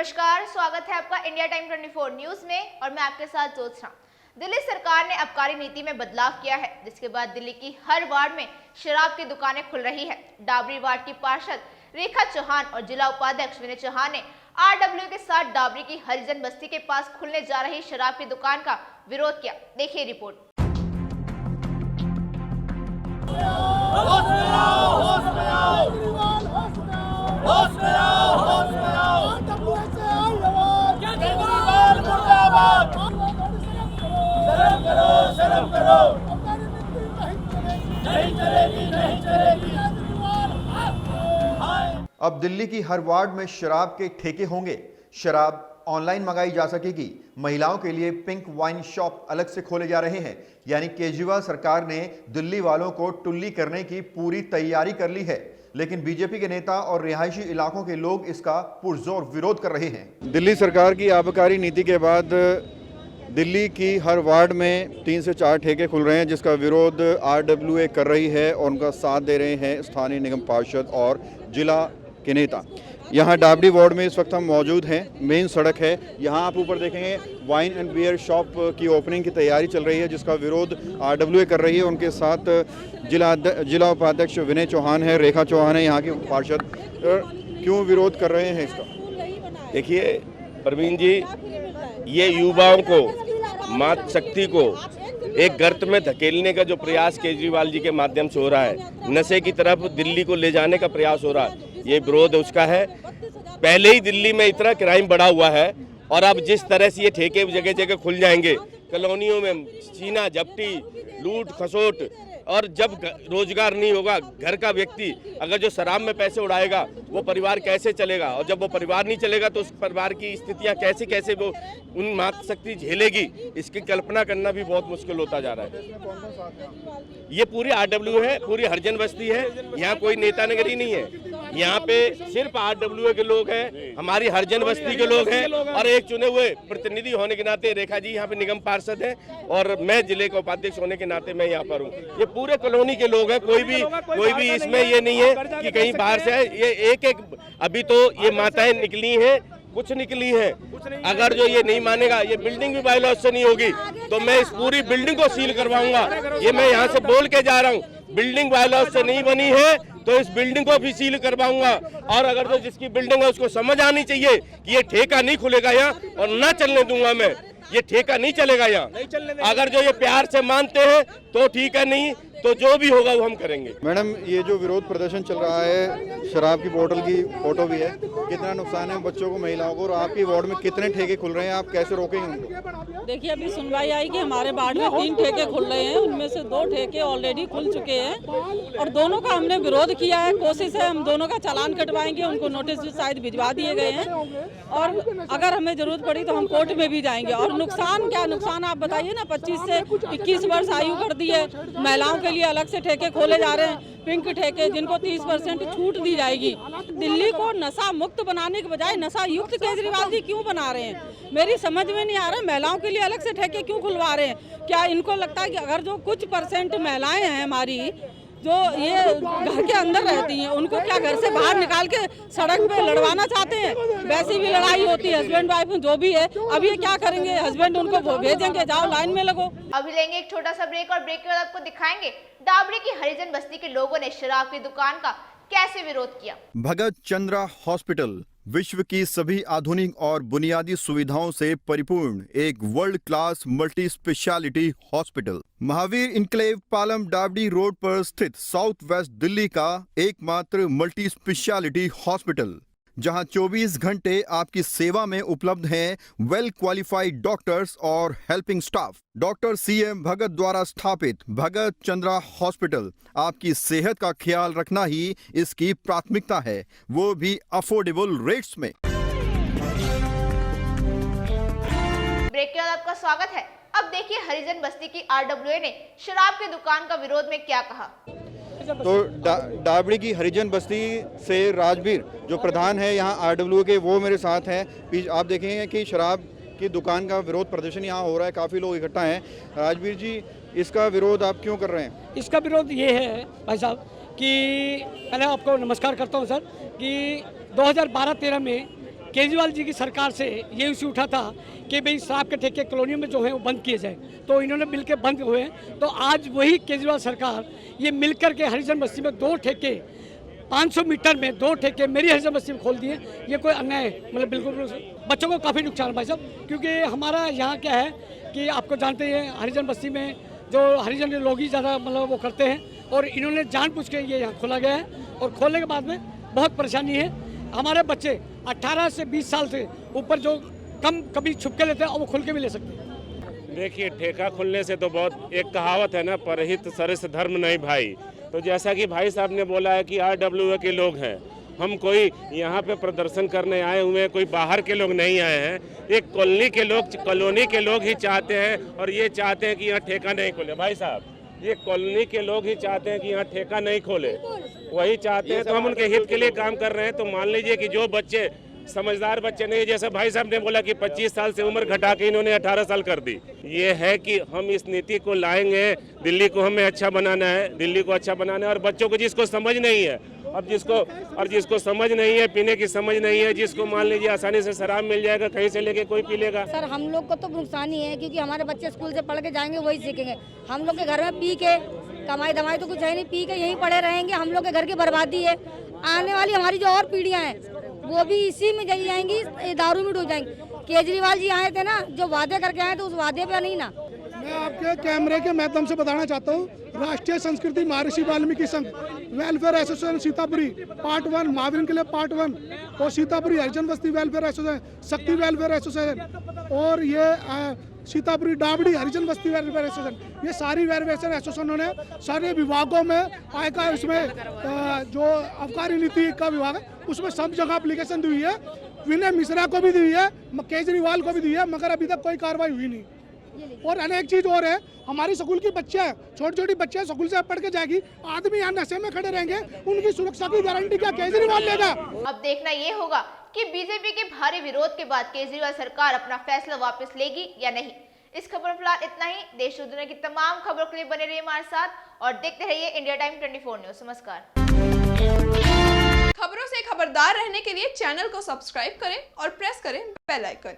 नमस्कार, स्वागत है आपका इंडिया टाइम 24 न्यूज में और मैं आपके साथ ज्योत्सना। दिल्ली सरकार ने आबकारी नीति में बदलाव किया है, जिसके बाद दिल्ली की हर वार्ड में शराब की दुकानें खुल रही है। डाबरी वार्ड की पार्षद रेखा चौहान और जिला उपाध्यक्ष विनय चौहान ने RW के साथ डाबरी की हरिजन बस्ती के पास खुलने जा रही शराब की दुकान का विरोध किया। देखिए रिपोर्ट। शर्म करो। अब दिल्ली की हर वार्ड में शराब के ठेके होंगे। शराब ऑनलाइन मंगाई जा सकेगी। महिलाओं के लिए पिंक वाइन शॉप अलग से खोले जा रहे हैं। यानी केजरीवाल सरकार ने दिल्ली वालों को टुल्ली करने की पूरी तैयारी कर ली है, लेकिन बीजेपी के नेता और रिहायशी इलाकों के लोग इसका पुरजोर विरोध कर रहे हैं। दिल्ली सरकार की आबकारी नीति के बाद दिल्ली की हर वार्ड में 3 से 4 ठेके खुल रहे हैं, जिसका विरोध RWA कर रही है और उनका साथ दे रहे हैं स्थानीय निगम पार्षद और जिला के नेता। यहाँ डाबरी वार्ड में इस वक्त हम मौजूद हैं। मेन सड़क है। यहाँ आप ऊपर देखेंगे वाइन एंड बियर शॉप की ओपनिंग की तैयारी चल रही है, जिसका विरोध RWA कर रही है। उनके साथ जिला उपाध्यक्ष विनय चौहान है, रेखा चौहान है, यहाँ की पार्षद। क्यों विरोध कर रहे हैं इसका? देखिए प्रवीण जी, ये युवाओं को, मात शक्ति को एक गर्त में धकेलने का जो प्रयास केजरीवाल जी के माध्यम से हो रहा है, नशे की तरफ दिल्ली को ले जाने का प्रयास हो रहा है, ये विरोध उसका है। पहले ही दिल्ली में इतना क्राइम बढ़ा हुआ है और अब जिस तरह से ये ठेके जगह जगह खुल जाएंगे, कॉलोनियों में छीना झपटी, लूट खसोट, और जब रोजगार नहीं होगा, घर का व्यक्ति अगर जो शराब में पैसे उड़ाएगा वो परिवार कैसे चलेगा, और जब वो परिवार नहीं चलेगा तो उस परिवार की स्थितियां कैसे कैसे वो उन मात शक्ति झेलेगी, इसकी कल्पना करना भी बहुत मुश्किल होता जा रहा है। ये पूरी RW है, पूरी हरिजन बस्ती है। यहाँ कोई नेता नगरी नहीं है। यहाँ पे सिर्फ RWA के लोग हैं, हमारी हरिजन बस्ती के लोग हैं और एक चुने हुए प्रतिनिधि होने के नाते रेखा जी यहाँ पे निगम पार्षद हैं और मैं जिले का उपाध्यक्ष होने के नाते मैं यहाँ पर हूँ। ये पूरे कॉलोनी के लोग हैं। कोई भी इसमें ये नहीं है कि कहीं बाहर से है। ये एक अभी तो ये माताएं निकली हैं, कुछ निकली है। अगर जो ये नहीं मानेगा, ये बिल्डिंग भी बायलॉज से नहीं होगी तो मैं इस पूरी बिल्डिंग को सील करवाऊंगा। ये मैं यहाँ से बोल के जा रहा हूँ, बिल्डिंग बायलॉज से नहीं बनी है तो इस बिल्डिंग को भी सील करवाऊंगा। और अगर जो जिसकी बिल्डिंग है उसको समझ आनी चाहिए कि ये ठेका नहीं खुलेगा यहाँ और ना चलने दूंगा मैं। ये ठेका नहीं चलेगा यहाँ। अगर जो ये प्यार से मानते हैं तो ठीक है, नहीं तो जो भी होगा वो हम करेंगे। मैडम, ये जो विरोध प्रदर्शन चल रहा है, शराब की बोतल की फोटो भी है, कितना नुकसान है बच्चों को, महिलाओं को, और आपकी वार्ड में कितने ठेके खुल रहे हैं, आप कैसे रोकेंगे उनको? देखिए, अभी सुनवाई आई कि हमारे वार्ड में 3 ठेके खुल रहे हैं, उनमें से 2 ठेके ऑलरेडी खुल चुके हैं और दोनों का हमने विरोध किया है। कोशिश है हम दोनों का चालान कटवाएंगे, उनको नोटिस भी शायद भिजवा दिए गए हैं और अगर हमें जरूरत पड़ी तो हम कोर्ट में भी जाएंगे। और नुकसान क्या नुकसान आप बताइए ना। 25 से 21 वर्ष आयु कर दी है। महिलाओं के लिए अलग से ठेके खोले जा रहे हैं, पिंक ठेके, जिनको 30% छूट दी जाएगी। दिल्ली को नशा मुक्त बनाने के बजाय नशा युक्त केजरीवाल जी क्यों बना रहे हैं, मेरी समझ में नहीं आ रहा है। महिलाओं के लिए अलग से ठेके क्यों खुलवा रहे हैं? क्या इनको लगता है कि अगर जो कुछ % महिलाएं हैं हमारी जो ये घर के अंदर रहती हैं, उनको क्या घर से बाहर निकाल के सड़क पे लड़वाना चाहते हैं? वैसी भी लड़ाई होती है, हस्बैंड वाइफ में जो भी है। अब ये क्या करेंगे? हस्बैंड उनको भेजेंगे, जाओ लाइन में लगो। अभी लेंगे एक छोटा सा ब्रेक और ब्रेक के बाद आपको दिखाएंगे डाबरी की हरिजन बस्ती के लोगों ने शराब की दुकान का कैसे विरोध किया। भगत चंद्रा हॉस्पिटल विश्व की सभी आधुनिक और बुनियादी सुविधाओं से परिपूर्ण एक world class multi speciality hospital, Mahavir enclave Palam dowry road पर स्थित साउथ वेस्ट दिल्ली का एकमात्र मल्टी स्पेशलिटी हॉस्पिटल, जहां 24 घंटे आपकी सेवा में उपलब्ध हैं वेल क्वालिफाइड डॉक्टर्स और हेल्पिंग स्टाफ। डॉक्टर CM भगत द्वारा स्थापित भगत चंद्रा हॉस्पिटल आपकी सेहत का ख्याल रखना ही इसकी प्राथमिकता है, वो भी अफोर्डेबल रेट्स में। ब्रेक के बाद आपका स्वागत है। अब देखिए हरिजन बस्ती की RWA ने शराब की दुकान का विरोध में क्या कहा। तो डाबरी की हरिजन बस्ती से राजवीर जो प्रधान है यहाँ RWA के, वो मेरे साथ हैं। आप देखेंगे कि शराब की दुकान का विरोध प्रदर्शन यहाँ हो रहा है, काफ़ी लोग इकट्ठा हैं। राजवीर जी, इसका विरोध आप क्यों कर रहे हैं? इसका विरोध ये है भाई साहब कि पहले आपको नमस्कार करता हूँ सर, कि 2012-13 में केजरीवाल जी की सरकार से ये इशू उठा था कि भाई शराब के ठेके कॉलोनियों में जो है वो बंद किए जाए, तो इन्होंने मिलकर बंद हुए। तो आज वही केजरीवाल सरकार ये मिलकर के हरिजन बस्ती में 2 ठेके 500 मीटर में 2 ठेके मेरी हरिजन बस्ती में खोल दिए। ये कोई अन्याय है, मतलब बिल्कुल बच्चों को काफ़ी नुकसान है भाई साहब, क्योंकि हमारा यहाँ क्या है कि आपको जानते हैं हरिजन बस्ती में जो हरिजन लोग ही ज़्यादा मतलब वो करते हैं, और इन्होंने जानबूझ के ये यहाँ खोला गया है, और खोलने के बाद में बहुत परेशानी है। हमारे बच्चे 18 से 20 साल से ऊपर जो कम कभी छुप के लेते हैं और वो खुल के भी ले सकते हैं। देखिए, ठेका खुलने से तो बहुत, एक कहावत है ना, परहित सरिस धर्म नहीं भाई। तो जैसा कि भाई साहब ने बोला है कि RWA के लोग हैं, हम कोई यहाँ पे प्रदर्शन करने आए हुए हैं, कोई बाहर के लोग नहीं आए हैं। एक कॉलोनी के लोग ही चाहते हैं, और ये चाहते हैं कि यहाँ ठेका नहीं खोले। भाई साहब, ये कॉलोनी के लोग ही चाहते हैं कि यहाँ ठेका नहीं खोले, वही चाहते हैं। तो हम उनके हित के लिए काम कर रहे हैं। तो मान लीजिए कि जो बच्चे समझदार बच्चे नहीं, जैसे भाई साहब ने बोला कि 25 साल से उम्र घटा के इन्होंने 18 साल कर दी। ये है कि हम इस नीति को लाएंगे, दिल्ली को हमें अच्छा बनाना है, दिल्ली को अच्छा बनाना है। और बच्चों को जिसको समझ नहीं है, अब जिसको समझ नहीं है, पीने की समझ नहीं है, जिसको मान लीजिए आसानी से शराब मिल जाएगा, कहीं से लेके कोई पी लेगा। सर, हम लोग को तो नुकसान ही है, क्योंकि हमारे बच्चे स्कूल से पढ़ के जाएंगे वही सीखेंगे। हम लोग के घर में पी के कमाई दमाई तो कुछ है नहीं, पी के यहीं पड़े रहेंगे। हम लोग के घर की बर्बादी है। आने वाली हमारी जो और पीढ़ियां हैं वो भी इसी में चली जाएंगी, दारू में डूब जाएंगी। केजरीवाल जी आए थे ना, जो वादे करके आए थे उस वादे पे नहीं ना। मैं आपके कैमरे के माध्यम से बताना चाहता हूँ, राष्ट्रीय संस्कृति महर्षि वाल्मीकि संघ welfare association Sitapuri part 1, Mahavir के लिए पार्ट 1, और सीतापुरी हरिजन बस्ती वेलफेयर एसोसिएशन, शक्ति वेलफेयर एसोसिएशन, और ये सीतापुरी डाबड़ी हरिजन बस्ती वेलफेयर एसोसिएशन, ये सारी वेलफेयर एसोसिएशनों ने सारे विभागों में आयकर, इसमें जो आबकारी नीति का विभाग है उसमें सब जगह एप्लीकेशन दी हुई है। विनय मिश्रा को भी दी है, केजरीवाल को भी दी है, मगर अभी तक कोई कार्रवाई हुई नहीं। और अनेक चीज और है, हमारी स्कूल की बच्चे, छोटी छोटी बच्चे स्कूल से पढ़ के जाएगी, आदमी यहाँ नशे में खड़े रहेंगे, उनकी सुरक्षा की गारंटी क्या केजरीवाल लेगा? अब देखना ये होगा कि बीजेपी के भारी विरोध के बाद केजरीवाल सरकार अपना फैसला वापस लेगी या नहीं। इस खबर में फिलहाल इतना ही। देश और दुनिया की तमाम खबरों के लिए बने रहिए हमारे साथ और देखते रहिए इंडिया टाइम 24 न्यूज। नमस्कार। खबरों से खबरदार रहने के लिए चैनल को सब्सक्राइब करें और प्रेस करें बेल आइकन।